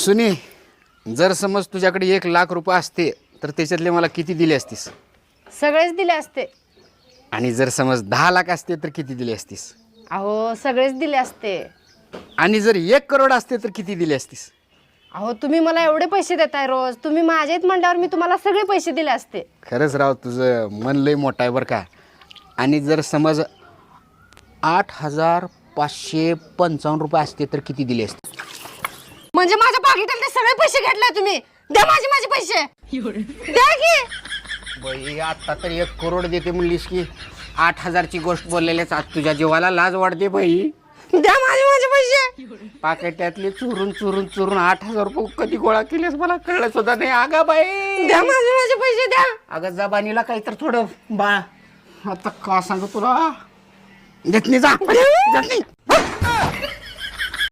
सुनी, जर समज तुझ्याकडे 1,00,000 रुपये असते तर त्याच्यातले मला किती दिले असतीस? सगळेच दिले असते. आणि जर समज 10,00,000 असते तर किती दिले असतीस? अहो सगळेच दिले असते. आणि जर 1 करोड असते तर किती दिले असतीस? अहो तुम्ही मला एवढे पैसे देताय रोज, तुम्ही माझ्या आहेत म्हणल्यावर मी तुम्हाला सगळे पैसे दिले असते. खरंच राव, तुझं मन लय मोठं आहे बरं का. आणि जर समज 8,555 रुपये असते तर किती दिले असते? म्हणजे माझ्या पाकिटातले सगळे पैसे घेतले तुम्ही. द्या माझे पैसे. द्या की. बाई, आता तर 1 करोड देते म्हणलीस की 8,000ची गोष्ट बोललेल्याच आज तुझ्या जीवाला लाज वाटते बाई. द्या माझे पैसे. पाकिटातले चुरून चुरून चुरून 8,000 रुपये कधी गोळा केलेस मला कळलं सुद्धा नाही. अगा बाई, द्या माझे पैसे द्या. अगं जबानीला काही तर थोडं बा. आता का सांगू तुला, देत नाही जा, देत नाही.